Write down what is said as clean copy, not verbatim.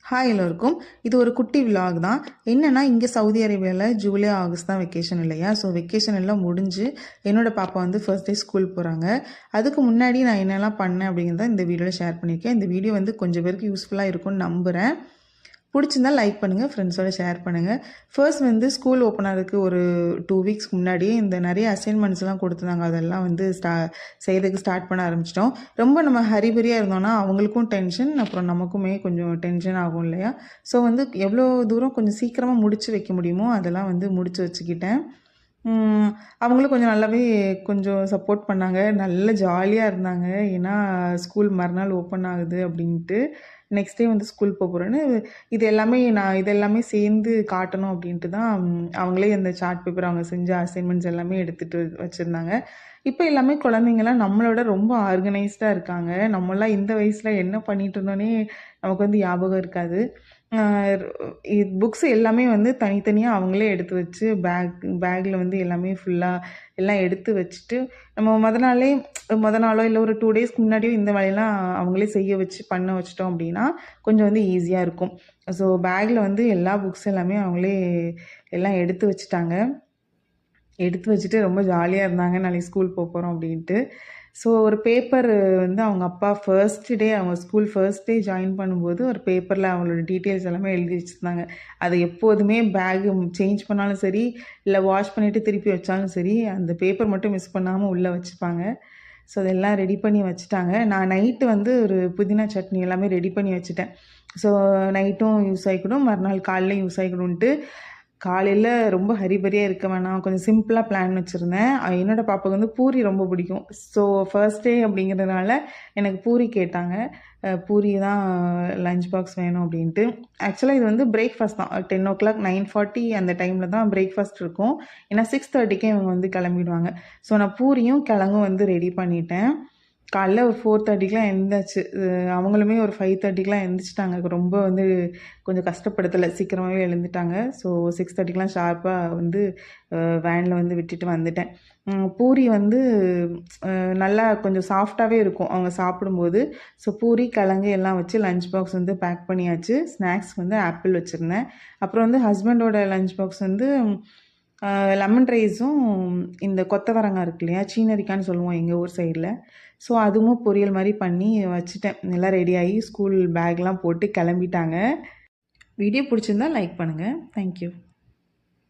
Hi எல்லோருக்கும். இது ஒரு குட்டி விலாக் தான். என்னென்னா இங்கே சவுதி அரேபியாவில் ஜூலை ஆகஸ்ட் தான் வெக்கேஷன் இல்லையா? ஸோ வெக்கேஷன் எல்லாம் முடிஞ்சு என்னோடய பாப்பா வந்து ஃபர்ஸ்ட் டே ஸ்கூல் போகிறாங்க. அதுக்கு முன்னாடி நான் என்னெல்லாம் பண்ணேன் அப்படிங்கிறத இந்த வீடியோவில் ஷேர் பண்ணியிருக்கேன். இந்த வீடியோ வந்து கொஞ்சம் பேருக்கு யூஸ்ஃபுல்லாக இருக்கும்னு நம்புகிறேன். பிடிச்சிருந்தா லைக் பண்ணுங்கள், ஃப்ரெண்ட்ஸோட ஷேர் பண்ணுங்கள். ஃபர்ஸ்ட் வந்து ஸ்கூல் ஓப்பன் ஆகிறதுக்கு ஒரு 2 வீக்ஸ்க்கு முன்னாடியே இந்த நிறைய அசைன்மெண்ட்ஸ்லாம் கொடுத்துருந்தாங்க. அதெல்லாம் வந்து செய்கிறதுக்கு ஸ்டார்ட் பண்ண ஆரம்பிச்சிட்டோம். ரொம்ப நம்ம ஹரிபரியாக இருந்தோம்னா அவங்களுக்கும் டென்ஷன், அப்புறம் நமக்குமே கொஞ்சம் டென்ஷன் ஆகும் இல்லையா? ஸோ வந்து எவ்வளோ தூரம் கொஞ்சம் சீக்கிரமாக முடிச்சு வைக்க முடியுமோ அதெல்லாம் வந்து முடிச்சு வச்சுக்கிட்டேன். அவங்களும் கொஞ்சம் நல்லாவே கொஞ்சம் சப்போர்ட் பண்ணாங்க. நல்ல ஜாலியாக இருந்தாங்க. ஏன்னா ஸ்கூல் மறுநாள் ஓப்பன் ஆகுது அப்படின்ட்டு. நெக்ஸ்ட் டே வந்து ஸ்கூல் போகிறேன்னு இது எல்லாமே சேர்ந்து காட்டணும் அப்படின்ட்டு தான் அவங்களே அந்த சார்ட் பேப்பர் அவங்க செஞ்ச அசைன்மெண்ட்ஸ் எல்லாமே எடுத்துகிட்டு வச்சுருந்தாங்க. இப்போ எல்லாமே குழந்தைங்கலாம் நம்மளோட ரொம்ப ஆர்கனைஸ்டாக இருக்காங்க. நம்மளாம் இந்த வயசில் என்ன பண்ணிகிட்டு இருந்தோன்னே நமக்கு வந்து ஞாபகம் இருக்காது. புக்ஸ் எல்லாமே வந்து தனித்தனியாக அவங்களே எடுத்து வச்சு பேக்கில் வந்து எல்லாமே ஃபுல்லாக எல்லாம் எடுத்து வச்சுட்டு நம்ம மொதல் நாளோ இல்லை ஒரு 2 டேஸ்க்கு முன்னாடியோ இந்த வேலையெல்லாம் அவங்களே செய்ய வச்சு பண்ண வச்சிட்டோம் அப்படின்னா கொஞ்சம் வந்து ஈஸியாக இருக்கும். ஸோ பேக்கில் வந்து எல்லா புக்ஸ் எல்லாமே அவங்களே எல்லாம் எடுத்து வச்சுட்டாங்க. எடுத்து வச்சுட்டு ரொம்ப ஜாலியாக இருந்தாங்க. நாளைக்கு ஸ்கூல் போகிறோம் அப்படின்ட்டு. ஸோ ஒரு பேப்பர் வந்து அவங்க அப்பா அவங்க ஸ்கூல் ஃபர்ஸ்ட் டே ஜாயின் பண்ணும்போது ஒரு பேப்பரில் அவங்களோட டீட்டெயில்ஸ் எல்லாமே எழுதி வச்சுருந்தாங்க. அதை எப்போதுமே பேகு சேஞ்ச் பண்ணாலும் சரி, இல்லை வாஷ் பண்ணிவிட்டு திருப்பி வச்சாலும் சரி, அந்த பேப்பர் மட்டும் மிஸ் பண்ணாமல் உள்ளே வச்சுப்பாங்க. ஸோ அதெல்லாம் ரெடி பண்ணி வச்சுட்டாங்க. நான் நைட்டு வந்து ஒரு புதினா சட்னி எல்லாமே ரெடி பண்ணி வச்சுட்டேன். ஸோ நைட்டும் யூஸ் ஆகிக்கணும், மறுநாள் காலையிலையும் யூஸ் ஆகிக்கணுன்ட்டு காலையில் ரொம்ப ஹரிபரியாக இருக்க வேணாம், கொஞ்சம் சிம்பிளாக பிளான் வச்சுருந்தேன். என்னோடய பாப்பாவுக்கு வந்து பூரி ரொம்ப பிடிக்கும். ஸோ ஃபர்ஸ்ட் டே அப்படிங்கிறதுனால எனக்கு பூரி கேட்டாங்க. பூரி தான் லஞ்ச் பாக்ஸ் வேணும் அப்படின்ட்டு. ஆக்சுவலாக இது வந்து பிரேக்ஃபாஸ்ட் தான். 10 o'clock 9:40 அந்த டைமில் தான் பிரேக்ஃபாஸ்ட் இருக்கும். ஏன்னா 6:30க்கே இவங்க வந்து கிளம்பிடுவாங்க. ஸோ நான் பூரியும் கிழங்கும் வந்து ரெடி பண்ணிட்டேன். காலைல ஒரு 4:30க்கெலாம் எழுந்தாச்சு. அவங்களுமே ஒரு 5:30க்கெலாம் எழுந்திரிச்சிட்டாங்க. ரொம்ப வந்து கொஞ்சம் கஷ்டப்படுத்தலை, சீக்கிரமாகவே எழுந்துட்டாங்க. ஸோ 6:30க்கெலாம் ஷார்ப்பாக வந்து வேனில் வந்து விட்டுட்டு வந்துட்டேன். பூரி வந்து நல்லா கொஞ்சம் சாஃப்டாகவே இருக்கும் அவங்க சாப்பிடும்போது. ஸோ பூரி, கிழங்கு எல்லாம் வச்சு லஞ்ச் பாக்ஸ் வந்து பேக் பண்ணியாச்சு. ஸ்நாக்ஸ் வந்து ஆப்பிள் வச்சுருந்தேன். அப்புறம் வந்து ஹஸ்பண்டோட லஞ்ச் பாக்ஸ் வந்து லெமன் ரைஸும் இந்த கொத்தவரங்காய் இருக்கு இல்லையா, சீனரிக்கான்னு சொல்லுவோம் எங்கள் ஊர் சைடில். ஸோ அதுவும் பொரியல் மாதிரி பண்ணி வச்சுட்டேன். எல்லாம் ரெடியாகி ஸ்கூல் பேக்லாம் போட்டு கிளம்பிட்டாங்க. வீடியோ பிடிச்சிருந்தா லைக் பண்ணுங்கள். தேங்க்யூ.